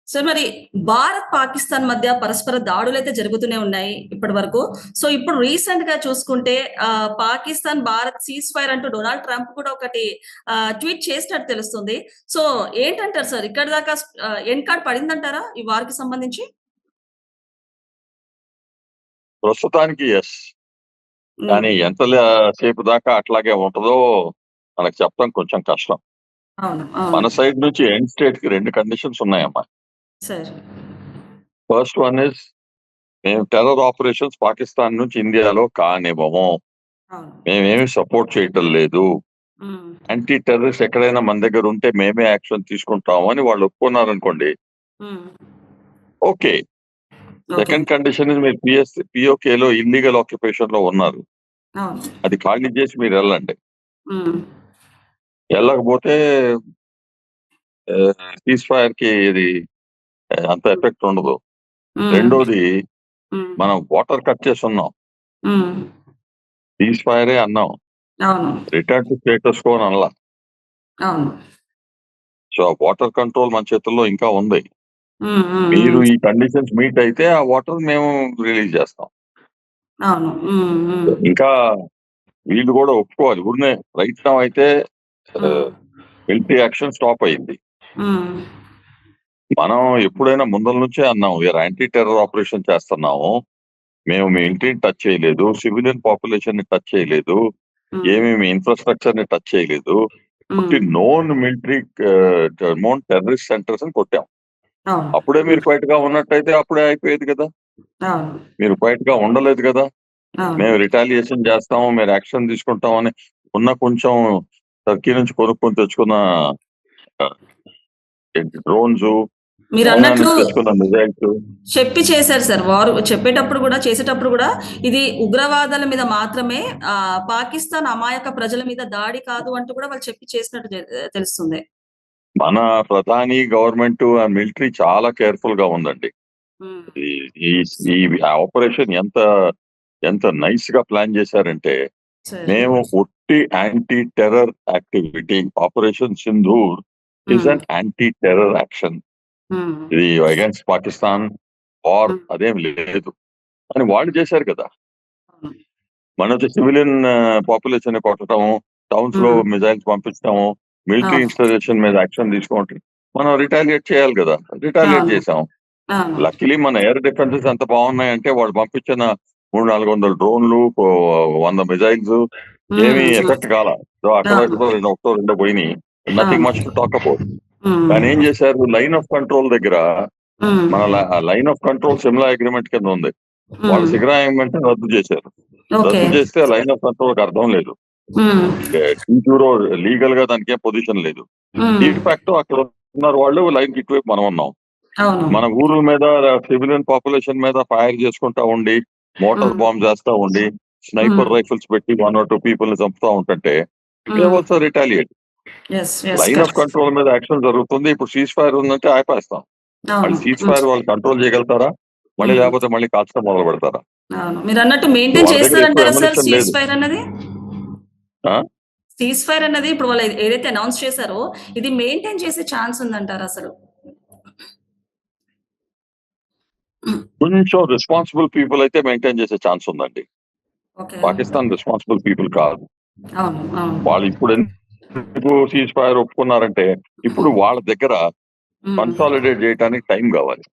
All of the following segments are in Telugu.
సార్ మరి భారత్, పాకిస్తాన్ మధ్య పరస్పర దాడులైతే జరుగుతూనే ఉన్నాయి ఇప్పటి వరకు. సో, ఇప్పుడు రీసెంట్‌గా చూసుకుంటే పాకిస్తాన్, భారత్ సీజ్ ఫైర్ అంటూ డొనాల్డ్ ట్రంప్ కూడా ఒకటి ట్వీట్ చేసినట్టు తెలుస్తుంది. సో, ఏంటంటారు సార్? ఇక్కడి దాకా ఎండ్ కార్డ్ పడిందంటారా ఈ వార్‌కి సంబంధించి? ప్రస్తుతానికి యెస్. హ్మ్. కానీ ఎంత సేపు దాకా అట్లాగే ఉంటదో మనకు చెప్పడం కొంచెం కష్టం. అవును. మన అవును. సైడ్ నుంచి ఎండ్ స్టేట్‌కి 2 కండిషన్స్ ఉన్నాయమ్మా. సార్. ఫస్ట్ వన్ ఈస్ మేము టెర్రర్ ఆపరేషన్స్ పాకిస్తాన్ నుంచి ఇండియాలో కానివ్వము. అవును. మేమేమి సపోర్ట్ చేయటం లేదు. హ్మ్. యాంటీ టెర్రరిస్ట్ ఎక్కడైనా మన దగ్గర ఉంటే మేమే యాక్షన్ తీసుకుంటాము అని వాళ్ళు ఒప్పుకున్నారనుకోండి. హ్మ్. Okay. Okay. Second condition is మీరు పీఓకేలో ఇల్లీగల్ ఆక్యుపేషన్‌లో ఉన్నారు. అవును. అది ఖాళీ చేసి మీరెళ్ళండి. హ్మ్. ఎళ్ళకపోతే సీజ్ ఫైర్‌కి ఇది అంత హ్మ్. ఎఫెక్ట్ ఉండదు. హ్మ్. రెండోది హ్మ్. మనం వాటర్ కట్ చేసున్నాం. హ్మ్. సీజ్ ఫైరే అన్నాం. అవును. రిటర్న్ టు స్టేటస్ కో అని అనలా. అవును. సో, ఆ వాటర్ కంట్రోల్ మన చేతుల్లో ఇంకా ఉంది. హ్మ్. హ్మ్. మీరు హ్మ్. ఈ కండిషన్స్ మీట్ అయితే ఆ వాటర్ మేము రిలీజ్ చేస్తాం. అవును. హ్మ్. హ్మ్. ఇంకా వీళ్ళు కూడా ఒప్పుకోవాలి. ఊరినే రైట్ నౌ అయితే హ్మ్. మిలిటరీ యాక్షన్ స్టాప్ అయింది. హ్మ్. మనం ఎప్పుడైనా ముందల నుంచే అన్నాం. వీఆర్ యాంటీ టెర్రర్ ఆపరేషన్ చేస్తున్నాము. మేము మీ ఇంటిని టచ్ చేయలేదు. సివిలియన్ పాపులేషన్‌ని టచ్ చేయలేదు. హ్మ్. ఏమేమి ఇన్‌ఫ్రాస్ట్రక్చర్‌ని టచ్ చేయలేదు. హ్మ్. ఉట్టి known military known terrorist centres అని కొట్టాం. అవును. అప్పుడే మీరు హ్మ్. క్వైట్‌గా ఉన్నట్టయితే అప్పుడే అయిపోయేది కదా! అవును. మీరు క్వైట్‌గా ఉండలేదు కదా! అవును. మేము రిటాలియేషన్ చేస్తాము, మీరు యాక్షన్ తీసుకుంటాం అని ఉన్న కొంచెం టర్కీ నుంచి కొనుక్కొని తెచ్చుకున్న ఆహ్, ఏంటి డ్రోన్సు, చైనా మీరన్నట్లు నుంచి తెచ్చుకున్న మిసైల్స్ చేశారు సార్. వారు చేసేటప్పుడు గూడా ఇది ఉగ్రవాదుల మీద మాత్రమే పాకిస్తాన్ అమాయక ప్రజల మీద దాడి కాదు అంటూ కూడా వాళ్ళు చేసినట్టు తెలుస్తుంది. మన ప్రధాని, గవర్నమెంటు, ఆ మిలిటరీ చాలా కేర్‌ఫుల్‌గా ఉందండి. హ్మ్. ఈ ఈ ఈ ఆపరేషన్ ఎంత నైస్‌గా ప్లాన్ చేశారంటే, సరే. మేము ఒట్టి anti terror activity operation Sindoor is hmm. An anti terror action. Hmm. ఇది అగైన్స్ట్ పాకిస్తాన్ వార్ హ్మ్. అదేం లేదు. అని వాళ్ళు చేశారు కదా! అవును. మనది సివిలియన్ పాపులేషన్‌ని కొట్టటము, టౌన్స్‌లో హ్మ్. మిసైల్స్ పంపించటము, మిలిటరీ అవును. ఇన్‌స్టాలేషన్ మీద యాక్షన్ తీసుకోవటం. మనం రిటాలియేట్ చేయాలి కదా! రిటాలియేట్ అవును. చేసాం. అవును. లక్కీలీ మన ఎయిర్ డిఫెన్సెస్ ఎంత బాగున్నాయంటే వాళ్ళు పంపించిన 300, 400 డ్రోన్‌లు, 100 మిసైల్స్ హ్మ్. ఏమి హ్మ్. ఎఫెక్ట్ కాలా. అక్కడో అవును. ఇక్కడో ఒకటో రెండో పోయినాయి. నథింగ్ అవును. Much to talk about. హ్మ్. కానీ ఏం చేశారు లైన్ ఆఫ్ కంట్రోల్ దగ్గర హ్మ్. మన line of control Simla agreement కింద ఉంది. వాళ్ళు హ్మ్. సిగ్రా అగ్రీమెంట్ రద్దు చేశారు. ఓకే. రద్దు చేస్తే లైన్ ఆఫ్ కంట్రోల్‌కి అర్థం లేదు. హ్మ్. టీటూరో లీగల్‌గా దానికేం పొజిషన్ లేదు. హ్మ్. డి ఫ్యాక్టో అక్కడ ఉన్నారు వాళ్ళు లైన్‌కి ఇటువైపు మనం ఉన్నాం. అవును. మన ఊరుల మీద సివిలియన్ పాపులేషన్ మీద ఫైర్ చేసుకుంటా ఉండి, మోటార్ హ్మ్. బాంబ్స్ ఏస్తా ఉండి, హ్మ్. స్నైపర్ రైఫిల్స్ పెట్టి 1 ఆర్ 2 పీపుల్‌ని చంపుతా ఉంటుంటే దే హ్మ్. Also retaliate. Yes. Yes. Line of correct. Control మీద యాక్షన్ జరుగుతుంది. ఇప్పుడు సీజ్ ఫైర్ ఉందంటే ఆపేస్తాం. అవును. మళ్ళీ సీజ్ హ్మ్. ఫైర్ వాళ్ళు కంట్రోల్ చేయగలుగుతారా? మళ్ళీ హ్మ్. లేకపోతే మళ్ళీ కాల్చడం మొదలు పెడతారా? అవును. మీరన్నట్టు మెయింటైన్ వాళ్ళ దగ్గర ఎక్కువ చేస్తారంటారా సార్ అమ్యునిషన్ సీజ్ లేదు. ఫైర్ అన్నది? ఆ! సీజ్ ఫైర్ అన్నది ఇప్పుడు వాళ్ళు ఏదైతే అనౌన్స్ చేశారో ఇది మెయింటైన్ చేసే ఛాన్స్ ఉందంటారా అసలు? కొంచెం రెస్పాన్సిబుల్ పీపుల్ అయితే మెయింటైన్ చేసే ఛాన్స్ ఉందండి. ఓకే. పాకిస్తాన్ రెస్పాన్సిబుల్ పీపుల్ కాదు. అవును. అవును. వాళ్ళు ఇప్పుడు ఎందుకు సీజ్ ఫైర్ ఒప్పుకున్నారంటే, ఇప్పుడు వాళ్ళ దగ్గర హ్మ్. కన్సాలిడేట్ చేయడానికి టైం కావాలి.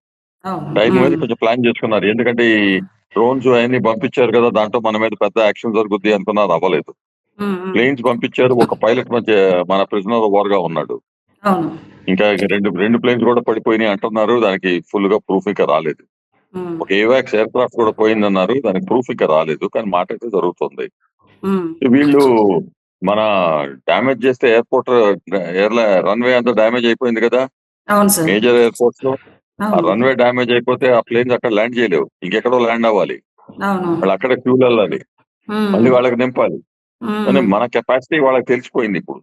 అవును. టైం మీద హ్మ్. కొంచెం ప్లాన్ చేసుకున్నారు. ఎందుకంటే ఈ డ్రోన్స్ అయన్నీ పంపించారు కదా! దాంట్లో మన మీద పెద్ద యాక్షన్ జరుగుద్ది అనుకున్నారు అవ్వలేదు. హ్మ్. హ్మ్. ప్లేన్స్ పంపించారు. ఒక పైలట్ మధ్య మన ప్రిజనర్ ఆఫ్ వార్‌గా ఉన్నాడు. అవును. ఇంకా 2 ప్లేన్స్ కూడా పడిపోయినాయి అంటున్నారు. దానికి ఫుల్‌గా ప్రూఫ్ ఇంకా రాలేదు. హ్మ్. ఒక ఏవాక్స్ ఎయిర్‌క్రాఫ్ట్ కూడా పోయిందన్నారు. దానికి ప్రూఫ్ ఇంకా రాలేదు. కానీ మాట అయితే జరుగుతుంది. హ్మ్. వీళ్ళు మన డ్యామేజ్ చేస్తే ఎయిర్‌పోర్ట్ రన్‌వే అంతా డ్యామేజ్ అయిపోయింది కదా! అవును సార్. మేజర్ ఎయిర్‌పోర్ట్స్‌లో. ఆ అవును. రన్‌వే డ్యామేజ్ అయిపోతే ఆ ప్లేన్స్ అక్కడ ల్యాండ్ చేయలేవు. ఇంకెక్కడో ల్యాండ్ అవ్వాలి. అవును. వాళ్ళు అక్కడే ఫ్యూల్ ఎళ్ళాలి. హ్మ్. మళ్ళీ వాళ్ళకి నింపాలి. కానీ హ్మ్. మన కెపాసిటీ వాళ్ళకి తెలిసిపోయింది ఇప్పుడు.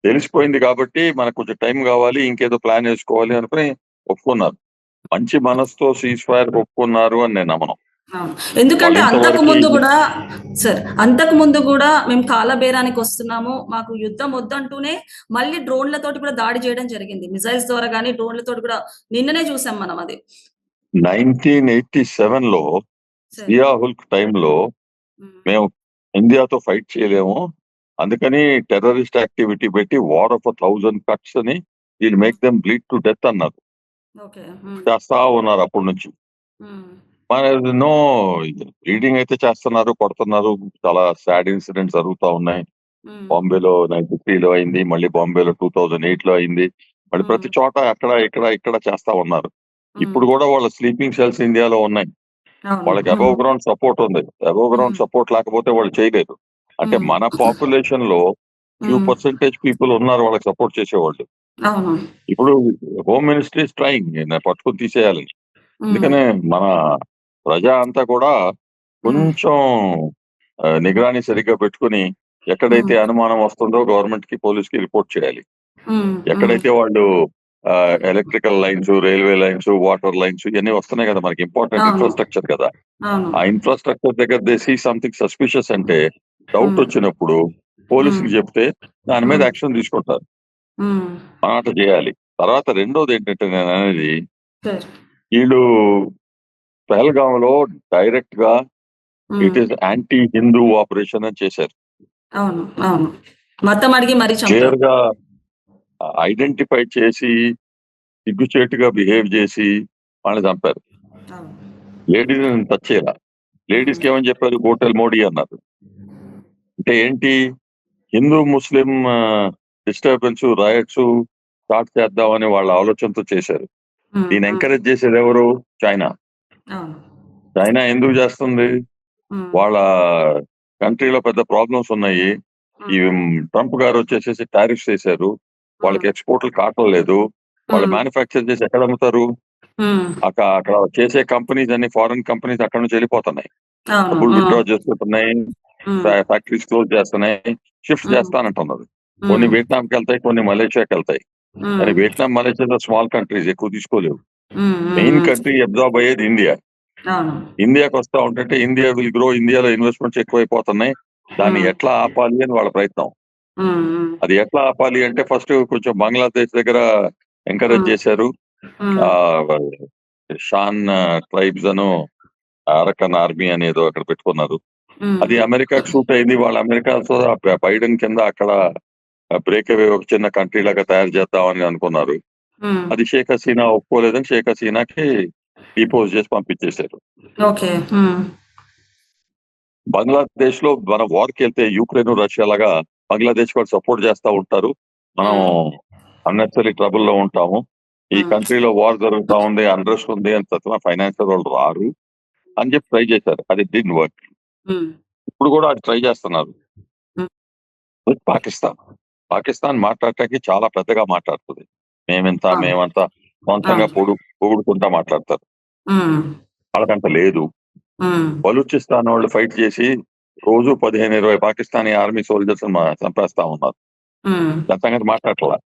తెలిసిపోయింది కాబట్టి మనకు కొంచెం టైం కావాలి. ఇంకేదో ప్లాన్ ఏసుకోవాలి అనుకుని ఒప్పుకున్నారు. మంచి మనసుతో సీజ్ ఫైర్‌కి ఒప్పుకున్నారు అని నేను నమ్మను. అవును. ఎందుకంటే వాళ్ళు ఇంతవరకు అంతకు ముందు గూడా మేము కాలబేరానికి వస్తున్నాము. మాకు యుద్ధం వద్దంటూనే మళ్ళీ డ్రోన్‌లతోటి కూడా దాడి చేయడం జరిగింది. మిసైల్స్ ద్వారా గాని, డ్రోన్‌లతోటి కూడా నిన్ననే చూసాం మనం అది. 1987 లో సార్. సియా హుల్క్ టైంలో హ్మ్. మేము ఇండియాతో ఫైట్ చేయలేము. అందుకని టెర్రరిస్ట్ యాక్టివిటీ పెట్టి వార్ ఆఫ్ 1000 కట్స్ అని will make them bleed to death అన్నారు. ఓకే. హ్మ్. చేస్తా ఉన్నారు అప్పటి నుంచి. హ్మ్. మన నో బ్లీడింగ్ అయితే చేస్తున్నారు, కొడుతున్నారు. చాలా సాడ్ ఇన్సిడెంట్స్ జరుగుతా ఉన్నాయి. హ్మ్. బాంబేలో 93లో అయింది. మళ్ళీ బాంబేలో 2008లో అయింది. మళ్ళీ హ్మ్. ప్రతి చోట అక్కడ, ఇక్కడ చేస్తా ఉన్నారు. హ్మ్. ఇప్పుడు కూడా వాళ్ళ స్లీపింగ్ సెల్స్ ఇండియాలో ఉన్నాయి. అవును. వాళ్ళకి హ్మ్. అబోవ్ గ్రౌండ్ సపోర్ట్ ఉంది. అబోవ్ గ్రౌండ్ హ్మ్. సపోర్ట్ లేకపోతే వాళ్ళు చేయలేరు. అంటే హ్మ్. మన పాపులేషన్ లో ఫ్యూ హ్మ్. పర్సెంటేజ్ పీపుల్ ఉన్నారు వాళ్ళకి సపోర్ట్ చేసేవాళ్ళు. అవును. ఇప్పుడు హోమ్ మినిస్ట్రీ ఇస్ ట్రైయింగ్ పట్టుకొని తీసేయాలని. హ్మ్. అందుకనే మన ప్రజా అంతా కూడా హ్మ్. కొంచెం నిగరాని సరిగ్గా పెట్టుకుని హ్మ్. ఎక్కడైతే అనుమానం వస్తుందో గవర్నమెంట్ కి పోలీస్ కి రిపోర్ట్ చేయాలి. హ్మ్. హ్మ్. ఎక్కడైతే వాళ్ళు electrical lines, railway lines, water lines ఇవన్నీ వస్తున్నాయి కదా, మనకి ఇంపార్టెంట్ అవును. ఇన్ఫ్రాస్ట్రక్చర్ కదా. అవును. ఆ ఇన్ఫ్రాస్ట్రక్చర్ దగ్గర సీ సంథింగ్ సస్పిషియస్ అంటే డౌట్ హ్మ్. వచ్చినప్పుడు హ్మ్. పోలీసుకి చెప్తే దాని మీద హ్మ్. యాక్షన్ తీసుకుంటారు. హ్మ్. మనం అట్లా చేయాలి. తర్వాత రెండోది ఏంటంటే నేను అనేది, సార్. వీళ్ళు పహల్గామ్ లో డైరెక్ట్ గా హ్మ్. It is anti Hindu operation అని చేశారు. అవును. అవును. మతం అడిగి మరీ క్లియర్ చంపారు. గా ఐడెంటిఫై చేసి సిగ్గుచేటుగా బిహేవ్ చేసి వాళ్ళని చంపారు. అవును. లేడీస్ టచ్ చేయాల. లేడీస్ హ్మ్. కి ఏమని చెప్పారు, హోటల్ మోడీ అన్నారు. అంటే ఏంటి, హిందూ ముస్లిం డిస్టర్బెన్స్, రాయట్స్ స్టార్ట్ చేద్దామని వాళ్ళ ఆలోచనతో చేశారు. హ్మ్. దీన్ని హ్మ్. ఎంకరేజ్ చేసేది ఎవరు, చైనా. అవును. చైనా ఎందుకు చేస్తుంది, హ్మ్. వాళ్ళ కంట్రీలో పెద్ద ప్రాబ్లమ్స్ ఉన్నాయి. ఈ హ్మ్. ట్రంప్ గారు వచ్చేసేసి టారిఫ్స్ వేశారు. వాళ్ళకి హ్మ్. ఎక్స్పోర్ట్లు కావట్లేదు. వాళ్ళు హ్మ్. మ్యానుఫ్యాక్చర్ చేసి ఎక్కడ అమ్ముతారు, హ్మ్. అక్కడ చేసే కంపెనీస్ అన్ని ఫారెన్ కంపెనీస్ అక్కడ నుంచి వెళ్ళిపోతున్నాయి. అవును. డబ్బులు హ్మ్. విత్డ్రా చేసుకుంటున్నాయి. హ్మ్. ఫ్యాక్టరీస్ క్లోజ్ చేస్తున్నాయి. షిఫ్ట్ హ్మ్. చేస్తానంటున్నారు. కొన్ని హ్మ్. వియట్నాంకి వెళ్తాయి, కొన్ని మలేషియాకి వెళ్తాయి. కానీ హ్మ్. వియట్నాం, మలేషియా స్మాల్ కంట్రీస్, ఎక్కువ తీసుకోలేవు. హ్మ్. హ్మ్. మెయిన్ హ్మ్. కంట్రీ అబ్జార్బ్ అయ్యేది ఇండియా. అవును. ఇండియాకి వస్తా ఉంటే ఇండియా విల్ గ్రో, ఇండియాలో ఇన్వెస్ట్మెంట్స్ ఎక్కువైపోతున్నాయి. దాన్ని హ్మ్. ఎట్లా ఆపాలి అని వాళ్ళ ప్రయత్నం. హ్మ్. హ్మ్. అది ఎట్లా ఆపాలి అంటే ఫస్ట్ కొంచెం బంగ్లాదేశ్ దగ్గర ఎంకరేజ్ హ్మ్. చేశారు. హ్మ్. ఆ షాన్ ట్రైబ్స్ అను అరకన్ ఆర్మీ అనేదో అక్కడ పెట్టుకున్నారు. హ్మ్. అది హ్మ్. అమెరికాకు సూట్ అయింది. వాళ్ళ అమెరికాతో బైడెన్ కింద అక్కడ బ్రేక్ అవే ఒక చిన్న కంట్రీ లాగా తయారు చేద్దామని అనుకున్నారు. హ్మ్. అది షేక్ హసీనా ఒప్పుకోలేదని షేక్ హసీనాకి డిపోజ్ చేసి పంపించేశారు. ఓకే. హ్మ్. బంగ్లాదేశ్ లో మనం వార్కి వెళ్తే యూక్రెయిన్, రష్యా లాగా బంగ్లాదేశ్ వాళ్ళు సపోర్ట్ చేస్తా ఉంటారు. మనం హ్మ్. అన్నెసరీ ట్రబుల్ లో ఉంటాము. ఈ హ్మ్. కంట్రీలో వార్ జరుగుతా ఉంది, అన్రెస్ట్ ఉంది అని తత్వ ఫైనాన్షియల్ వాళ్ళు రారు అని చెప్పి ట్రై చేశారు. అది డిడ్ వర్క్. హ్మ్. ఇప్పుడు కూడా అది ట్రై చేస్తున్నారు. హ్మ్. విత్ పాకిస్తాన్. పాకిస్తాన్ మాట్లాడటానికి చాలా పెద్దగా మాట్లాడుతుంది. అవును. మేమంతా సొంతంగా అవును. పొగుడుకుంటా మాట్లాడతారు. హ్మ్. వాళ్ళకంత లేదు. హ్మ్. బలూచిస్తాన్ వాళ్ళు ఫైట్ చేసి రోజు 15-20 పాకిస్తానీ ఆర్మీ సోల్జర్స్ చంపేస్తా ఉన్నారు. హ్మ్. దాని సంగతి మాట్లాడట్లా.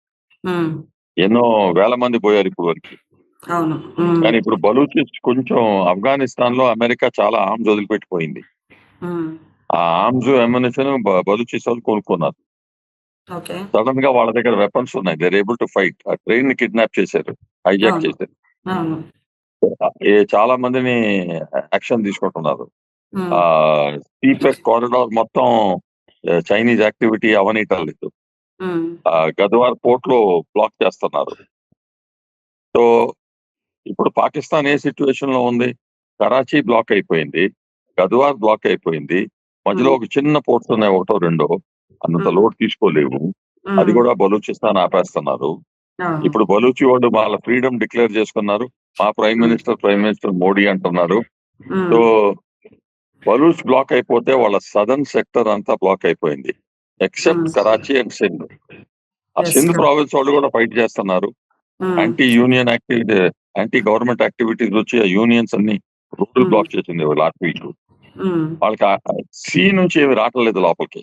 హ్మ్. ఎన్నో వేల మంది పోయారు ఇప్పుడు వరకు. అవును. హ్మ్. కానీ ఇప్పుడు బలూచిస్ కొంచెం ఆఫ్ఘనిస్తాన్ లో అమెరికా చాలా ఆర్మ్స్ వదిలిపెట్టిపోయింది. హ్మ్. ఆ ఆర్మ్స్, అమ్యునిషన్ బలూచిస్ వాళ్ళు కొనుక్కున్నారు. ఓకే. సడన్ గా వాళ్ళ దగ్గర వెపన్స్ ఉన్నాయి. They're able to fight. ఆ ట్రైన్ ని కిడ్నాప్ చేశారు, హైజాక్ అవును. చేశారు. అవును. చాలా మందిని యాక్షన్ తీసుకుంటున్నారు. హ్మ్. ఆ సీపెక్ కారిడార్ మొత్తం చైనీస్ యాక్టివిటీ అవనీయటం లేదు. హ్మ్. గద్వార్ పోర్ట్ లో బ్లాక్ చేస్తున్నారు. సో ఇప్పుడు పాకిస్తాన్ ఏ సిచ్యువేషన్ లో ఉంది, కరాచీ బ్లాక్ అయిపోయింది, గద్వార్ బ్లాక్ అయిపోయింది. మధ్యలో హ్మ్. ఒక చిన్న పోర్ట్స్ ఉన్నాయి, ఒకటో రెండో, అంత హ్మ్. లోడ్ తీసుకోలేవు. అది హ్మ్. కూడా బలూచిస్తాన్ ఆపేస్తున్నారు. అవును. ఇప్పుడు బలూచి వాళ్ళు వాళ్ళ ఫ్రీడమ్ డిక్లేర్ చేసుకున్నారు. మా హ్మ్. ప్రైమ్ మినిస్టర్ మోడీ అంటున్నారు. సో హ్మ్. బలూచ్ బ్లాక్ అయిపోతే వాళ్ళ సదర్న్ సెక్టర్ అంతా బ్లాక్ అయిపోయింది, హ్మ్. Except Karachi and Sindh. ఆ యెస్. సింధ్ కరెక్ట్. ప్రావిన్స్ వాళ్ళు కూడా ఫైట్ చేస్తున్నారు. హ్మ్. Anti union activity, anti government activities వచ్చి ఆ యూనియన్స్ అన్ని రోడ్లు హ్మ్. బ్లాక్ చేసింది లాస్ట్ వీక్. హ్మ్. వాళ్ళకి సీ నుంచి ఏమి రావట్లేదు లోపలికి.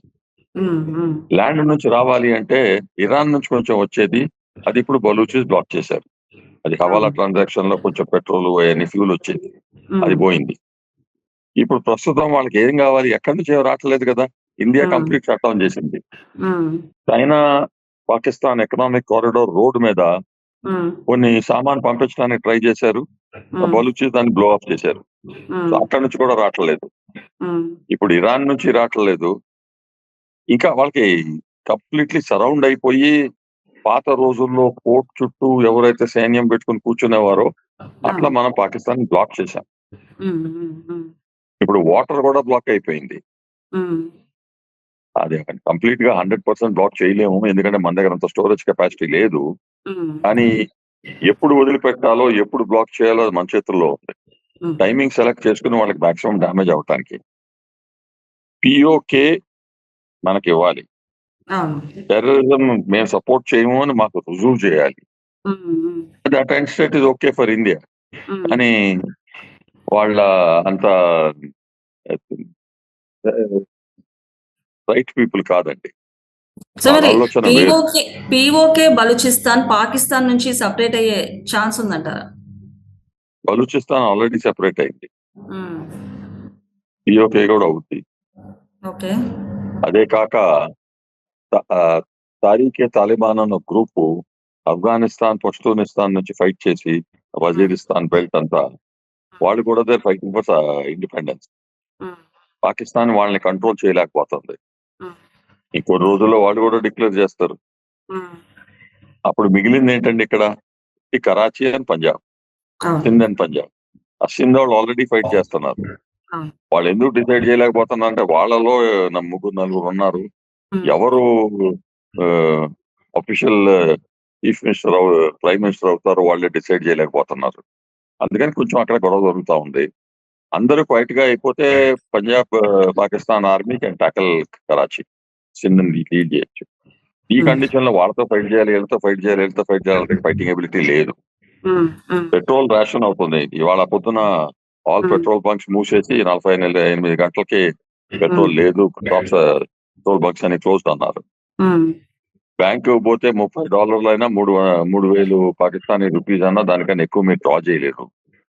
హ్మ్. హ్మ్. ల్యాండ్ నుంచి రావాలి అంటే ఇరాన్ నుంచి కొంచెం వచ్చేది, అది ఇప్పుడు బలూచిస్ బ్లాక్ చేశారు. అది హవాలా అవును. ట్రాన్సాక్షన్ లో కొంచెం పెట్రోల్ అవన్నీ ఫ్యూల్ వచ్చేది, అది హ్మ్. పోయింది. ఇప్పుడు ప్రస్తుతం వాళ్ళకి ఏం కావాలి, ఎక్కడి నుంచి ఏం రావట్లేదు కదా. India um, complete shut down చేసింది. Um, China Pakistan economic corridor road మీద ఉమ్, కొన్ని సామాన్ పంపించడానికి ట్రై చేశారు. ఉమ్, బలూచిస్తాన్ బ్లో ఆఫ్ చేశారు. సో ఉమ్, అక్కడి నుంచి కూడా రావట్లేదు. ఉమ్, ఇప్పుడు ఇరాన్ నుంచి రావట్లేదు. ఇంకా వాళ్ళకి కంప్లీట్లీ సరౌండ్ అయిపోయి, పాత రోజుల్లో పోర్ట్ చుట్టూ ఎవరైతే సైన్యం పెట్టుకుని కూర్చునేవారో అట్లా మనం పాకిస్తాన్ బ్లాక్ చేశాం. ఉమ్, ఉమ్, ఉమ్, ఇప్పుడు వాటర్ కూడా బ్లాక్ అయిపోయింది. ఉమ్, అది కంప్లీట్ గా 100% బ్లాక్ చేయలేము, ఎందుకంటే మన దగ్గర అంత స్టోరేజ్ కెపాసిటీ లేదు. ఉమ్, కానీ ఎప్పుడు వదిలిపెట్టాలో, ఎప్పుడు బ్లాక్ చేయాలో అది మన చేతుల్లో ఉంది. ఉమ్, టైమింగ్ సెలెక్ట్ చేసుకుని వాళ్ళకి మాక్సిమం డ్యామేజ్ అవటానికి పిఓకే మనకి ఇవ్వాలి. అవును. టెర్రరిజం మేము సపోర్ట్ చేయము అని మాకు రుజువు చేయాలి. Um, um, that and state is okay for India. Um. కానీ వాళ్ళ అంత రైట్ పీపుల్ కాదండి. సో వాళ్ళ మరి ఆలోచన వేరు. పిఓకే బలూచిస్తాన్ పాకిస్తాన్ నుంచి సపరేట్ అయ్యే ఛాన్స్ ఉందంటారా? బలూచిస్తాన్ ఆల్రెడీ సెపరేట్ అయింది. ఉమ్, పిఓకే కూడా అవుద్ది. ఓకే. అదే కాక తారీఖే తాలిబాన్ అన్న గ్రూపు ఆఫ్ఘనిస్తాన్, పష్తూనిస్తాన్ నుంచి ఫైట్ చేసి వజీరిస్తాన్ బెల్ట్ అంతా వాళ్ళు కూడా దే ఫైటింగ్ ఫర్ ఇండిపెండెన్స్. ఉమ్, పాకిస్తాన్ వాళ్ళని కంట్రోల్ చేయలేకపోతుంది. ఉమ్, ఇంకొన్ని రోజుల్లో వాళ్ళు కూడా డిక్లేర్ చేస్తారు. ఉమ్, అప్పుడు మిగిలింది ఏంటండి ఇక్కడ, ఈ కరాచీ అండ్ పంజాబ్, అవును. సింధ్ అండ్ పంజాబ్. ఆ సింధ్ వాళ్ళు ఆల్రెడీ ఫైట్ చేస్తున్నారు. అవును. వాళ్ళు ఎందుకు డిసైడ్ చేయలేకపోతున్నారు అంటే వాళ్ళలో ముగ్గురు నలుగురు ఉన్నారు. ఉమ్, ఎవరు official chief minister prime minister అవుతారో వాళ్ళే డిసైడ్ చేయలేకపోతున్నారు. అందుకని కొంచెం అక్కడ గొడవ జరుగుతూ ఉంది. అందరూ క్వైట్ గా అయిపోతే Punjab Pakistan army can tackle Karachi, Sindh lead చేయొచ్చు. ఈ ఉమ్, కండిషన్ లో వాళ్ళతో ఫైట్ చేయాలి, వీళ్ళతో ఫైట్ చేయాలి, వీళ్ళతో ఫైట్ చేయాలి, ఫైటింగ్ ఎబిలిటీ లేదు. ఉమ్, ఉమ్, పెట్రోల్ రేషన్ అవుతుంది. ఇవాళ పొద్దున ఆల్ ఉమ్, పెట్రోల్ బంక్స్ మూసేసి 48 గంటలకి పెట్రోల్ లేదు, పెట్రోల్ బంక్స్ అని క్లోజ్ అన్నారు. ఉమ్, బ్యాంకు పోతే $30 అయినా 3,000 పాకిస్తానీ రూపీస్ అన్నా దానికన్నా ఎక్కువ మీరు డ్రా చేయలేరు.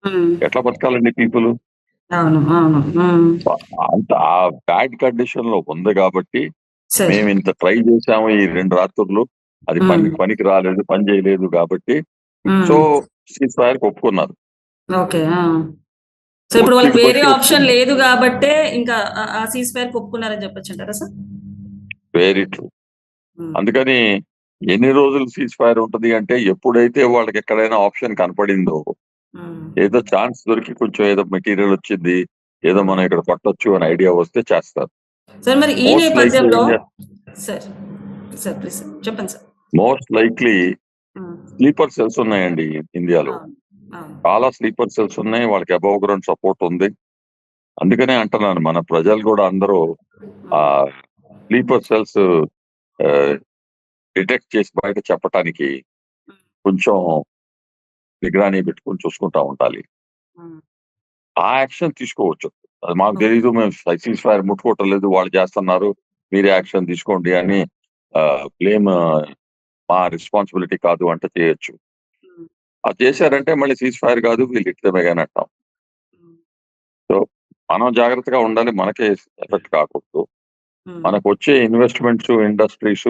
ఉమ్, ఎట్లా బతకాలండి పీపుల్? అవును. అవును. ఉమ్, అంత ఆ బ్యాడ్ కండిషన్ లో ఉంది కాబట్టి సరే. మేము ఇంత ట్రై చేసాము ఈ 2 రాత్రులు, అది ఉమ్, పనికి రాలేదు, పని చేయలేదు కాబట్టి సో ఉమ్, సీజ్ ఫైర్ ఒప్పుకున్నారు. ఓకే. సో ఇప్పుడు వాళ్ళకి ఒత్తిడి వేరే బట్టి ఆప్షన్ ఒప్పుకున్నారు. లేదు కాబట్టే ఇంకా ఆ సీజ్ ఫైర్ ఒప్పుకున్నారని చెప్పొచ్చు అంటారా సార్? Very true. ఉమ్, అందుకని ఎన్ని రోజులు సీజ్ ఫైర్ ఉంటది అంటే, ఎప్పుడైతే వాళ్ళకి ఎక్కడైనా ఆప్షన్ కనపడిందో, ఉమ్, ఏదో ఛాన్స్ దొరికి కొంచెం ఏదో మెటీరియల్ వచ్చింది, ఏదో ఉమ్. మనం ఇక్కడ పట్టొచ్చు అని ఐడియా వస్తే చేస్తారు. సార్ మరి ఈ మోస్ట్ లైక్లీ నేపథ్యంలో సార్ సార్ ప్లీజ్ సార్ చెప్పండి సార్. మోస్ట్ లైక్లీ ఉమ్, స్లీపర్ సెల్స్ ఉన్నాయండి ఇండియాలో. అవును. అవును. చాలా స్లీపర్ సెల్స్ ఉన్నాయి, వాళ్ళకి అబౌవ్ గ్రౌండ్ సపోర్ట్ ఉంది. అందుకనే అంటున్నాను, మన ప్రజలు కూడా అందరూ ఆ స్లీపర్ సెల్స్ డిటెక్ట్ చేసి బయట చెప్పటానికి కొంచెం నిగరాని పెట్టుకుని చూసుకుంటా ఉండాలి. ఉమ్, ఆ యాక్షన్ తీసుకోవచ్చు. అది మాకు ఓకే. తెలీదు, మేము సీజ్ ఫైర్ ముట్టుకోవటం లేదు, వాళ్ళు చేస్తున్నారు, మీరే యాక్షన్ తీసుకోండి అని బ్లేమ్ మా రెస్పాన్సిబిలిటీ కాదు అంటే చేయొచ్చు. ఉమ్, అది చేశారంటే మళ్ళీ సీజ్ ఫైర్ కాదు, వీళ్ళు ఇట్టమేగాని అంటాం. ఉమ్, సో మనం జాగ్రత్తగా ఉండాలి, మనకే ఎఫెక్ట్ కాకూడదు. ఉమ్, మనకు వచ్చే investments, industries,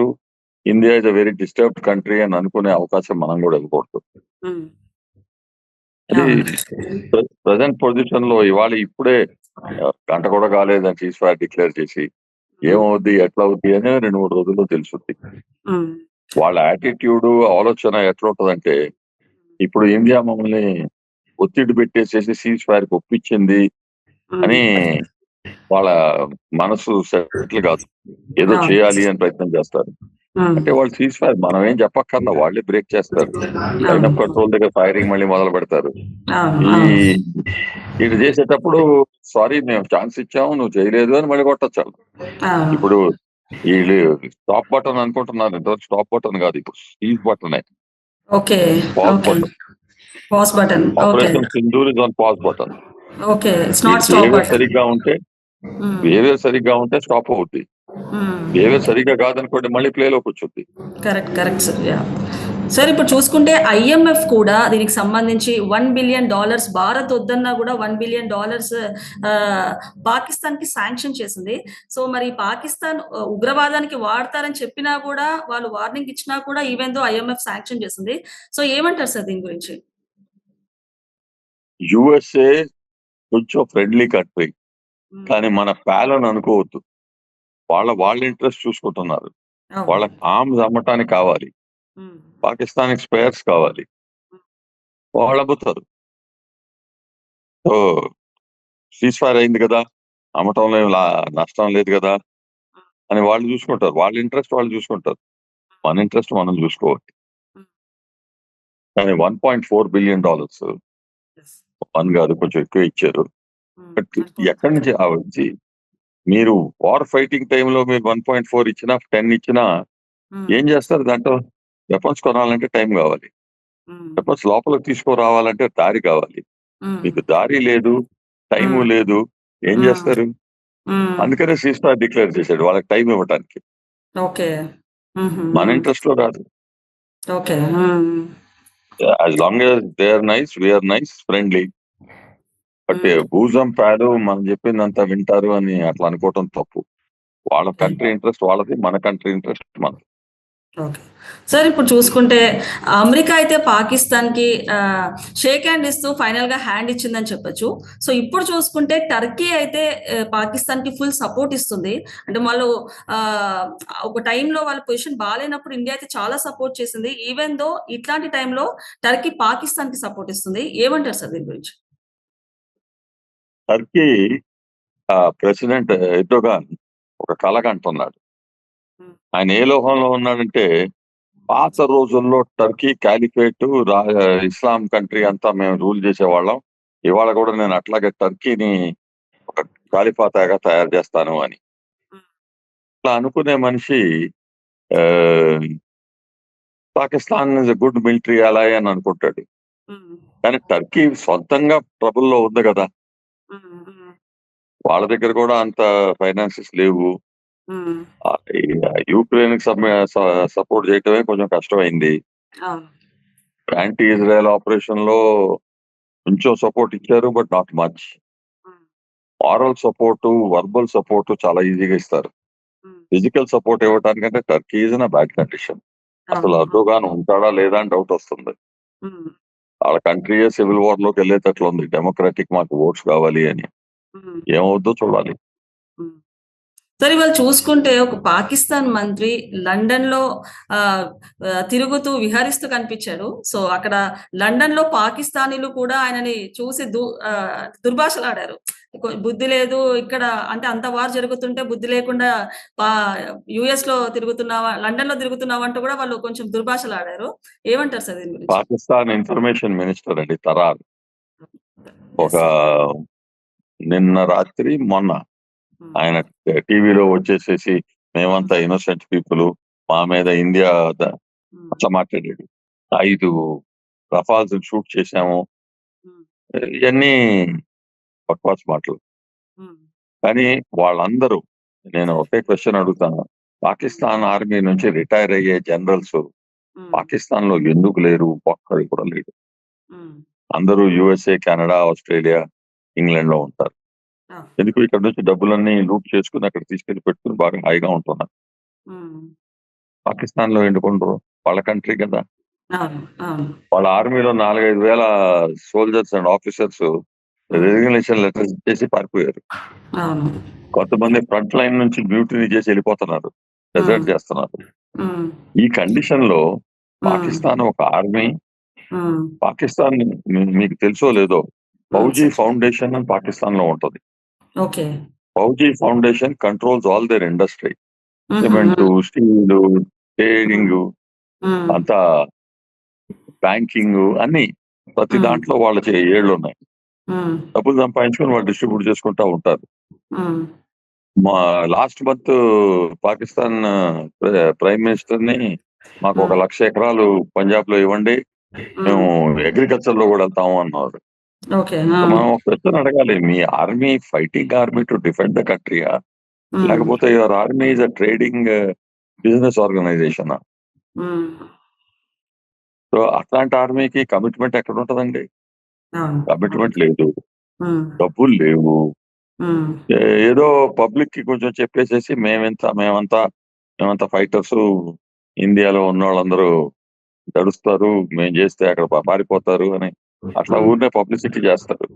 India is a very disturbed country అని అనుకునే అవకాశం మనం కూడా ఇవ్వకూడదు. ఉమ్, అది అవును. ప్రజెంట్ పొజిషన్ లో ఇవాళ ఇప్పుడే గంట కూడా కాలేదని సీజ్ ఫైర్ డిక్లేర్ చేసి ఉమ్, ఏమవుద్ది, ఎట్లా అవుద్ది అని 2-3 రోజుల్లో తెలుసుద్ది. ఉమ్, వాళ్ళ యాటిట్యూడ్, ఆలోచన ఎట్లా ఉంటదంటే, ఇప్పుడు ఇండియా మమ్మల్ని ఒత్తిడి పెట్టేసేసి సీజ్ ఫైర్ ఒప్పించింది అని ఉమ్, వాళ్ళ మనసు సెటిల్ కాదు, ఏదో అవును. చేయాలి అని ప్రయత్నం చేస్తారు. ఉమ్, అంటే వాళ్ళు సీజ్ ఫైర్ మనం ఏం చెప్పక్కర్లా, వాళ్ళే బ్రేక్ చేస్తారు. లైన్ అవును. ఆఫ్ కంట్రోల్ దగ్గర ఫైరింగ్ మళ్ళీ మొదలు పెడతారు. అవును. ఈ అవును. ఇది చేసేటప్పుడు సారీ మేము ఛాన్స్ ఇచ్చాము, నువ్వు చేయలేదు అని మళ్ళీ కొట్టచ్చు. అవును. ఇప్పుడు వీళ్ళు స్టాప్ బటన్ అనుకుంటున్నారు, ఇంతవరకు స్టాప్ బటన్ కాదు, ఇప్పుడు seize button, okay. Pause okay. Button. Pause button. Okay. Operation Sindoor is on pause button. Okay. It's వీళ్ళ నాట్ స్టాప్ బిహేవియర్ బటన్. సరిగ్గా ఉంటే, ఉమ్, బిహేవియర్ సరిగ్గా ఉంటే స్టాప్ అవుద్ది. బిహేవియర్ సరిగ్గా కాదనుకోండి మళ్ళీ ప్లేలోకి వచ్చుద్ది. Correct sir. యాహ్! సార్ ఇప్పుడు చూసుకుంటే ఐఎంఎఫ్ కూడా దీనికి సంబంధించి $1 బిలియన్ భారత్ వద్దన్నా కూడా $1 బిలియన్ పాకిస్తాన్‌కి శాంక్షన్ చేసింది. సో మరి పాకిస్తాన్ ఉగ్రవాదానికి వాడతారని చెప్పినా కూడా వాళ్ళు వార్నింగ్ ఇచ్చినా కూడా ఈవెన్ దో ఐఎంఎఫ్ శాంక్షన్ చేసింది. సో ఏమంటారు సార్ దీని గురించి? యూఎస్ఏ కొంచెం ఫ్రెండ్లీ కంట్రీ. హ్మ్. కానీ మన ప్యాలని అనుకోవద్దు. వాళ్ళ ఇంట్రెస్ట్ చూసుకుంటున్నారు. అవును. వాళ్ళకి ఆర్మ్స్ అమ్మటానికి కావాలి. హ్మ్. పాకిస్తాన్‌కి స్పేర్స్ కావాలి. వాళ్ళు అమ్ముతారు. సో సీజ్ ఫైర్ అయింది కదా! అమ్మటంలో ఏం నష్టం లేదు కదా! అని వాళ్ళు చూసుకుంటారు. వాళ్ళ ఇంట్రెస్ట్ వాళ్ళు చూసుకుంటారు. మన ఇంట్రెస్ట్ మనం చూసుకోవాలి. హ్మ్. కానీ $1.4 బిలియన్ యెస్. 1 కాదు కొంచెం ఎక్కువ ఇచ్చారు. హ్మ్. బట్ ఎక్కడి అనుకోవచ్చు. నుంచి వచ్చి మీరు వార్ ఫైటింగ్ టైమ్‌లో మీరు 1.4 ఇచ్చినా, 10 ఇచ్చినా హ్మ్. ఏం చేస్తారు దాంట్లో? వెపన్స్ కొనాలంటే టైం కావాలి. హ్మ్. వెపన్స్ లోపలికి తీసుకురావాలంటే దారి కావాలి. హ్మ్. మీకు దారి లేదు, టైము హ్మ్. లేదు. ఏం హ్మ్. చేస్తారు? హ్మ్. అందుకనే సీజ్ ఫైర్ డిక్లేర్ చేశాడు. వాళ్ళకి టైం ఇవ్వటానికి. ఓకే. హుహు. మన హ్మ్. ఇంట్రెస్ట్‌లో కాదు. Okay. Hmm. As long as they are nice, we are nice, friendly. But hmm. భూజం పాడు మనం చెప్పిందంతా వింటారు అని అట్లా అనుకోవటం తప్పు. వాళ్ళ ఓకే. కంట్రీ ఇంట్రెస్ట్ వాళ్ళది. మన కంట్రీ ఇంట్రెస్ట్ మనది. ఓకే. సార్ ఇప్పుడు చూసుకుంటే అమెరికా అయితే పాకిస్తాన్‌కి షేక్ హ్యాండ్ ఇస్తూ ఫైనల్‌గా హ్యాండ్ ఇచ్చిందని చెప్పొచ్చు. సో ఇప్పుడు చూసుకుంటే టర్కీ అయితే పాకిస్తాన్‌కి ఫుల్ సపోర్ట్ ఇస్తుంది. అంటే వాళ్ళు ఆహ్, ఒక టైంలో వాళ్ళ పొజిషన్ బాలేనప్పుడు ఇండియా అయితే చాలా సపోర్ట్ చేసింది. ఈవెన్ దో ఇట్లాంటి టైంలో టర్కీ పాకిస్తాన్‌కి సపోర్ట్ ఇస్తుంది. ఏమంటారు సార్ దీని గురించి? టర్కీ ప్రెసిడెంట్ ఎర్డోగాన్ ఒక కలగంటున్నాడు. హ్మ్. ఆయన ఏ లోకంలో ఉన్నాడంటే పాత రోజుల్లో టర్కీ కాలిఫేట్ ఇస్లాం కంట్రీ అంతా మేము రూల్ చేసేవాళ్ళం. ఇవాళ కూడా నేను అట్లాగే టర్కీని ఒక ఖలీఫాతాగా తయారు చేస్తాను అని. హ్మ్. ఇట్లా అనుకునే మనిషి ah, Pakistan is a good military ally అని అనుకుంటాడు. హ్మ్. కానీ టర్కీ సొంతంగా ట్రబుల్‌లో ఉంది గదా! హ్మ్. హ్మ్. వాళ్ళ దగ్గర కూడా అంత ఫైనాన్సెస్ లేవు. హ్మ్. ఈ యూక్రెయిన్‌కి సపోర్ట్ చేయటమే కొంచెం కష్టమైంది. అవును. యాంటీ ఇజ్రాయెల్ ఆపరేషన్‌లో కొంచెం సపోర్ట్ ఇచ్చారు. But not much. Hmm. Moral support, verbal support చాలా ఈజీగా ఇస్తారు. హ్మ్. ఫిజికల్ సపోర్ట్ ఇవ్వటానికంటే Turkey is in a bad condition. అసలు అవును. అవును. ఎర్డోగాన్ ఉంటాడా లేదా అని డౌట్ వస్తుంది. హ్మ్. వాళ్ళ కంట్రీయే సివిల్ వార్‌లోకి వెళ్ళేటట్లుంది. డెమోక్రటిక్ మాకు ఓట్స్ కావాలి అని. హ్మ్. ఏమవుద్దో చూడాలి. హ్మ్. సరే ఇవాళ చూసుకుంటే ఒక పాకిస్తాన్ మంత్రి లండన్‌లో ఆహ్, తిరుగుతూ విహరిస్తూ కనిపించాడు. సో, అక్కడ లండన్‌లో పాకిస్తానీలు కూడా ఆయనని చూసి దుర్భాషలాడారు. బుద్ధి లేదు ఇక్కడ అంటే అంత వార్ జరుగుతుంటే బుద్ధి లేకుండా పా యూఎస్‌లో తిరుగుతున్నావా, లండన్‌లో తిరుగుతున్నావంటూ కూడా వాళ్ళు కొంచెం దుర్భాషలాడారు. ఏమంటారు సార్ దీని గురించి? పాకిస్తాన్ ఇన్ఫర్మేషన్ మినిస్టర్ అండి తరార్. ఒక యెస్ సార్. నిన్న రాత్రి, మొన్న హ్మ్. ఆయన టీవీలో వచ్చేసేసి హ్మ్. మేమంతా ఇన్నోసెంట్ పీపుల్. మా మీద ఇండియా హ్మ్. అట్లా మాట్లాడాడు. 5 రఫాల్స్ షూట్ చేశాము. హ్మ్. ఇయన్నీ బక్వాస్ మాటలు. హ్మ్. కానీ వాళ్ళందరూ నేను ఒకే క్వెషన్ అడుగుతాను. హ్మ్. పాకిస్తాన్ ఆర్మీ నుంచి రిటైర్ అయ్యే జనరల్స్ హ్మ్. పాకిస్తాన్‌లో ఎందుకు లేరు? ఒక్కడు కూడా లేడు. హ్మ్. అందరూ యూఎస్ఏ, కెనడా, ఆస్ట్రేలియా, ఇంగ్లాండ్‌లో ఉంటారు. ఆ! ఎందుకు ఇక్కడ నుంచి డబ్బులన్నీ లూట్ చేసుకొని అక్కడ తీసుకెళ్ళి పెట్టుకొని బాగా హాయిగా ఉంటున్నారు. హ్మ్. పాకిస్తాన్‌లో ఎందుకుండరు? వాళ్ళ కంట్రీ కదా! అవును. అవును. వాళ్ళ ఆర్మీలో 4, 5 వేల సోల్జర్స్ అండ్ ఆఫీసర్స్ హ్మ్. రిజిగ్నేషన్ లెటర్స్ ఇచ్చేసి పారిపోయారు. అవును. కొంతమంది ఫ్రంట్ లైన్ నుంచి మ్యూటినీ చేసి వెళ్ళిపోతున్నారు. హ్మ్. డెజర్ట్ చేస్తున్నారు. హ్మ్. ఈ కండిషన్‌లో హ్మ్. పాకిస్తాన్ ఒక ఆర్మీ, హ్మ్. పాకిస్తాన్ మీకు తెలుసో లేదో ఫౌజీ సార్. ఫౌండేషన్ అని పాకిస్తాన్‌లో ఉంటది. Okay. Fauji foundation controls all their industry. హుహు. Cement, steel, hmm. Trading hmm. అంతా బ్యాంకింగు అన్నీ. ప్రతి హ్మ్. దాంట్లో వాళ్ళ ఏళ్లున్నాయి. హ్మ్. డబ్బులు సంపాదించుకొని వాళ్ళు డిస్ట్రిబ్యూట్ చేసుకుంటా ఉంటారు. హ్మ్. మా లాస్ట్ మంత్ పాకిస్తాన్ ప్రైమ్ మినిస్టర్‌ని మాకు ఒక హ్మ్. 1,00,000 ఎకరాలు పంజాబ్‌లో ఇవ్వండి. హ్మ్. మేము అగ్రికల్చర్‌లో కూడా వెళ్తాము అన్నారు. ఓకే. ఆ! మనం ఒక క్వెషన్ అడగాలి. మీ army fighting army to defend the కంట్రీయా? ఉమ్, లేకపోతే your army is a trading business organisation. Um, so అట్లాంటి ఆర్మీకి కమిట్మెంట్ ఎక్కడ ఉంటదండి? అవును. కమిట్మెంట్ లేదు, ఉమ్, డబ్బులు లేవు. ఉమ్, ఏదో పబ్లిక్ కి కొంచెం చెప్పేసేసి మేమంతా ఫైటర్స్, ఇండియాలో ఉన్న వాళ్ళందరూ గడుస్తారు, మేము చేస్తే అక్కడ పారిపోతారు అని అట్లా ఉమ్, ఊరినే పబ్లిసిటీ చేస్తారు.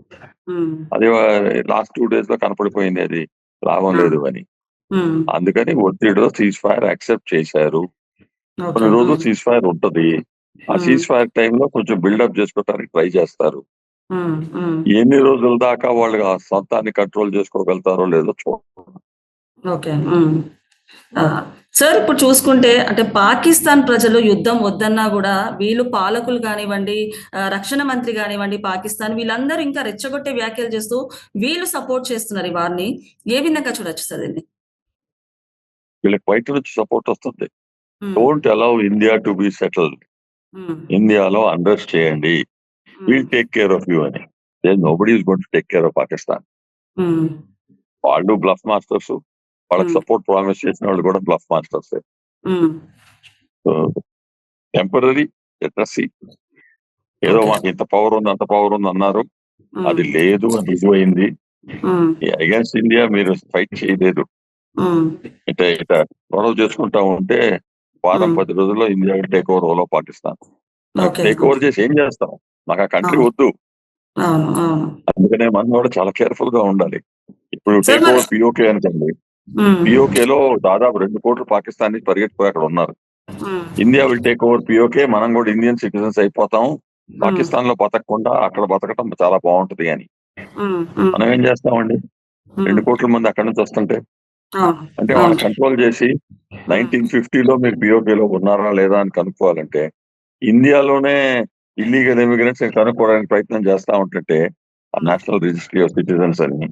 ఉమ్, అది లాస్ట్ 2 days లో కనపడిపోయింది, అది లాభం లేదు అని. ఉమ్, అందుకని ఒత్తిడిలో సీజ్ ఫైర్ యాక్సెప్ట్ చేశారు. ఓకే. కొన్ని రోజులు సీజ్ ఫైర్ ఉంటది. ఆ ఉమ్, సీజ్ ఫైర్ టైంలో కొంచెం బిల్డప్ చేసుకోవడానికి ట్రై చేస్తారు. ఉమ్, ఉమ్, ఎన్ని రోజుల దాకా వాళ్ళు ఆ సొంతాన్ని కంట్రోల్ చేసుకోగలుగుతారో లేదో ఓకే. ఉమ్. ఆ! సార్ ఇప్పుడు చూసుకుంటే అంటే పాకిస్తాన్ ప్రజలు యుద్ధం వద్దన్నా గూడా వీళ్ళు పాలకులు గానివ్వండి, రక్షణ మంత్రి గానివ్వండి పాకిస్తాన్ వీళ్ళందరూ ఇంకా రెచ్చగొట్టే వ్యాఖ్యలు చేస్తూ వీళ్ళు సపోర్ట్ చేస్తున్నారు ఈ వార్‌ని. ఏ విధంగా చూడొచ్చు సార్ దీన్ని? వీళ్ళకి బయట నుంచి సపోర్ట్ వస్తుంది. Hmm. Don't allow India to be settled. Hmm. ఇండియాలో అన్రెస్ట్ చేయండి, hmm. Will take care of you అని. Nobody is going to take care of Pakistan. Hmm. వాళ్ళు బ్లఫ్ మాస్టర్స్, వాళ్ళకి హ్మ్. సపోర్ట్ ప్రామిస్ చేసిన వాళ్ళు కూడా బ్లఫ్ మాస్టర్స్. హ్మ్. టెంపరరీ లెటర్సీ, ఏదో ఓకే. మాకు ఇంత పవర్ ఉంది అంత పవర్ ఉంది అన్నారు, అది హ్మ్. లేదు, అది రుజువైంది. హ్మ్. అగేన్స్ట్ ఇండియా మీరు ఫైట్ చేయలేదు. హ్మ్. ఇట గొడవ చేసుకుంటా ఉంటే వారం హ్మ్. 10 రోజుల్లో India take over Pakistan. Okay. Take over చేసి ఏం చేస్తాం? మాకు ఆ కంట్రీ అవును. వద్దు. అవును. అవును. అందుకనే మనం కూడా చాలా కేర్ఫుల్ గా ఉండాలి. ఇప్పుడు సార్ టేక్ మరి ఓవర్ పిఓకే అనుకోండి, హ్మ్. పిఓకేలో దాదాపు 2 కోట్లు పాకిస్తాన్ నుంచి పరిగెత్తిపోయి అక్కడ ఉన్నారు. హ్మ్. India will take over PoK, మనం కూడా ఇండియన్ సిటిజన్స్ అయిపోతాం, హ్మ్. పాకిస్తాన్ లో బతకకుండా అక్కడ బతకటం చాలా బాగుంటది అని. హ్మ్. హ్మ్. మనం ఏం చేస్తామండి? హ్మ్. 2 కోట్ల మంది అక్కడి నుంచి వస్తుంటే అవును. అంటే వాళ్ళ అవును. కంట్రోల్ చేసి హ్మ్. 1950లో మీరు పిఓకేలో ఉన్నారా లేదా అని కనుక్కోవాలంటే ఇండియాలోనే ఇల్లీగల్ ఇమిగ్రెంట్స్ కనుక్కోవడానికి ప్రయత్నం చేస్తా ఉంటుంటే నేషనల్ రిజిస్ట్రీ ఆఫ్ సిటిజన్స్ అని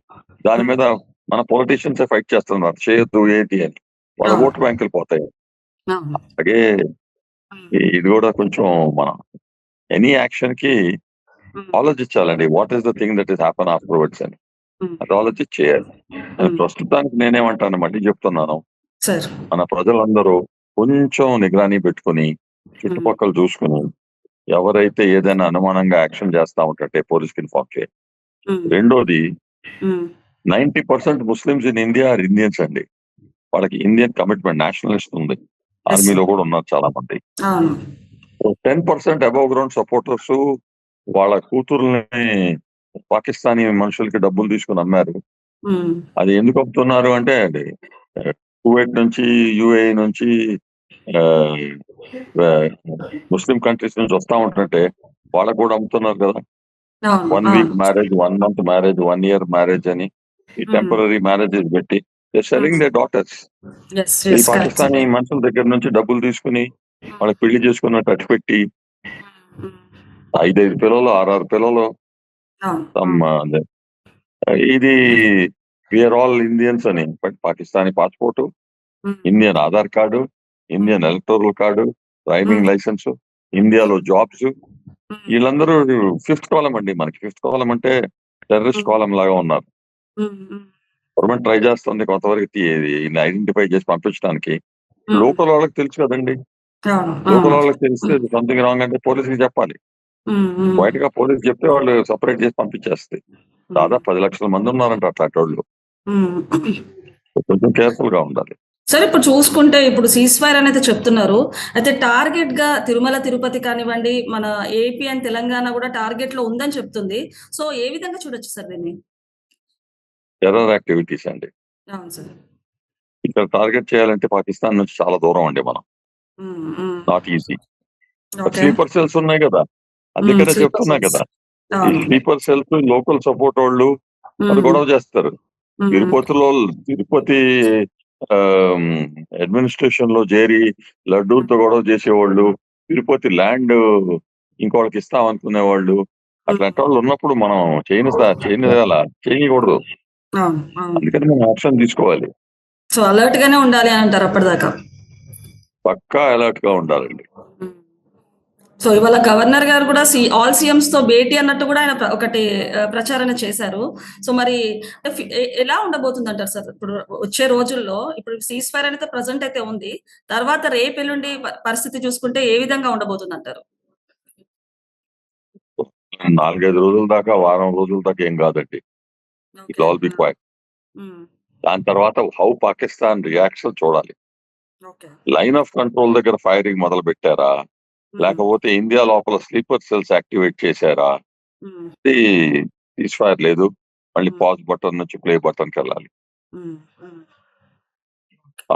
దాని హ్మ్. మీద మన పొలిటీషియన్స్ ఫైట్ చేస్తున్నారు, చేయొద్దు ఏంటి అని. వాళ్ళ అవును. ఓటు బ్యాంకులు పోతాయి. అవును. అలాగే హ్మ్. ఇది కూడా కొంచెం మనం ఎనీ యాక్షన్ కి హ్మ్. ఆలోచించాలండి. What is the thing that is happen afterwards అని హ్మ్. అది ఆలోచించి చేయాలి. హ్మ్. ప్రస్తుతానికి నేనేమంటాను, మళ్ళీ చెప్తున్నాను, సార్. మన ప్రజలందరూ కొంచెం నిగరానీ పెట్టుకుని హ్మ్. చుట్టుపక్కల చూసుకుని ఎవరైతే ఏదైనా అనుమానంగా యాక్షన్ చేస్తా ఉంటే పోలీస్కి ఇన్ఫార్మ్ చేయాలి. హ్మ్. రెండోది, హ్మ్. 90% Muslims in India are Indians అండి. వాళ్ళకి ఇండియన్ కమిట్మెంట్, నేషనలిస్ట్ ఉంది. యెస్ ఆర్మీలో సార్. కూడా ఉన్నారు చాలా మంది. అవును. 10% అబవ్ గ్రౌండ్ సపోర్టర్స్ వాళ్ళ కూతుర్లని పాకిస్తానీ మనుషులకి డబ్బులు తీసుకుని అమ్మారు. హ్మ్. అది ఎందుకు అమ్ముతున్నారు అంటే అది కువైట్ నుంచి, యుఏఈ నుంచి, ఆ, ఆ, ముస్లిం కంట్రీస్ నుంచి వస్తా ఉంటుంటే వాళ్ళకు కూడా అమ్ముతున్నారు కదా. అవును. 1 వీక్ అవును. Marriage, 1 month marriage, 1 year marriage అని ఈ హ్మ్. టెంపరీ మ్యారేజెస్ పెట్టి selling hmm. Their daughters. Yes. ఈ యెస్. Correct sir. పాకిస్తానీ మనుషుల దగ్గర నుంచి డబ్బులు తీసుకుని హ్మ్. వాళ్ళకి పెళ్లి చేసుకున్నట్టు అట్టి పెట్టి హ్మ్. 5 పిల్లలు, 6 పిల్లలు, అవును. some, అవును. ఇది వీఆర్ ఆల్ ఇండియన్స్ అని. బట్ పాకిస్తానీ పాస్పోర్ట్, హ్మ్. ఇండియన్ ఆధార్ కార్డు, హ్మ్. ఇండియన్ ఎలక్టోరల్ కార్డు, హ్మ్. డ్రైవింగ్ లైసెన్స్, ఇండియాలో జాబ్స్, హ్మ్. వీళ్ళందరూ 5th కాలం అండి. మనకి 5th కాలం అంటే టెర్రరిస్ట్ హ్మ్. కాలం లాగా ఉన్నారు. హ్మ్. హ్మ్. గవర్నమెంట్ ట్రై చేస్తుంది కొంతవరకు ఐడెంటిఫై చేసి పంపించడానికి. హ్మ్. లోకల్ వాళ్ళకి తెలుసు కదండి. అవును. లోకల్ అవును. వాళ్ళకి తెలిస్తే హ్మ్. సంథింగ్ రాంగ్ అంటే పోలీసుకి చెప్పాలి. హ్మ్. హ్మ్. బయటగా పోలీసు చెప్తే వాళ్ళు సపరేట్ చేసి పంపించేస్తాయి. హ్మ్. దాదాపు 10 లక్షల మంది ఉన్నారంట అట్లాంటి వాళ్ళు. హ్మ్. కొంచెం కేర్ఫుల్ గా ఉండాలి. సరే ఇప్పుడు చూసుకుంటే ఇప్పుడు సీజ్ ఫైర్ అనైతే చెప్తున్నారు. అయితే టార్గెట్‌గా తిరుమల, తిరుపతి కానివ్వండి, మన ఏపీ అండ్ తెలంగాణ కూడా టార్గెట్‌లో ఉందని చెప్తుంది. సో, ఏ విధంగా చూడొచ్చు సార్ దీన్ని? టెర్రర్ యాక్టివిటీస్ అండి. అవును సార్. ఇక్కడ టార్గెట్ చేయాలంటే పాకిస్తాన్ నుంచి చాలా దూరం అండి మనం. హ్మ్. హ్మ్. Not easy. Okay. Sleeper cells ఉన్నాయి కదా. హ్మ్. అందుకనే స్లీపర్ చెప్తున్నా సెల్స్. కదా. ఈ అవును. స్లీపర్ సెల్స్, లోకల్ సపోర్ట్ వాళ్ళు హ్మ్. గొడవ చేస్తారు. హ్మ్. తిరుపతి అడ్మినిస్ట్రేషన్ లో చేరి లడ్డూలతో గొడవ చేసేవాళ్ళు, తిరుపతి ల్యాండ్ ఇంకోళ్ళకి ఇస్తాం అనుకునే వాళ్ళు, హ్మ్. అట్లాంటి వాళ్ళు ఉన్నప్పుడు మనం చేయకూడదు. అవును. అవును. అందుకని మనం యాక్షన్ తీసుకోవాలి. సో, అలర్ట్‌గానే ఉండాలి అని అంటారు అప్పటిదాకా. పక్కా అలర్ట్ గా ఉండాలండి. హ్మ్. సో ఇవాళ గవర్నర్ గారు కూడా ఆల్ సీఎంస్ తో భేటీ అన్నట్టు కూడా ఆయన ఒకటి ప్రచారణ చేశారు. సో మరి ఎలా ఉండబోతుంది అంటారు సార్ ఇప్పుడు వచ్చే రోజుల్లో? ఇప్పుడు సీజ్ ఫైర్ అనేది ప్రెసెంట్ అయితే ఉంది. తర్వాత రేపు ఎల్లుండి పరిస్థితి చూసుకుంటే ఏ విధంగా ఉండబోతుంది అంటారు? 4, 5 రోజుల దాకా, వారం రోజుల దాకా ఏం కాదండి. It all be quiet. దాని తర్వాత హౌ పాకిస్తాన్ రియాక్షన్ చూడాలి. లైన్ ఆఫ్ కంట్రోల్ దగ్గర ఫైరింగ్ మొదలు పెట్టారా, లేకపోతే ఇండియా లోపల స్లీపర్ సెల్స్ యాక్టివేట్ చేశారా? సీజ్ ఫైర్ లేదు, మళ్ళీ పాజ్ బటన్ నుంచి ప్లే బటన్కి వెళ్ళాలి.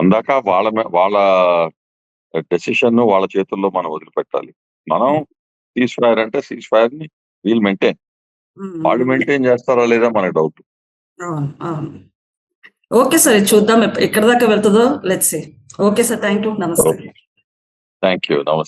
అందాక వాళ్ళ డెసిషన్ వాళ్ళ చేతుల్లో మనం వదిలిపెట్టాలి. మనం సీజ్ ఫైర్ అంటే సీజ్ ఫైర్ ని వీల్ మెయింటైన్, వాళ్ళు మెయింటైన్ చేస్తారా లేదా మనకు డౌట్. ఓకే సార్, చూద్దాం ఎక్కడి దాకా వెళ్తుందో. Let's see. Okay sir, thank you, namaste. Thank you, నమస్తే.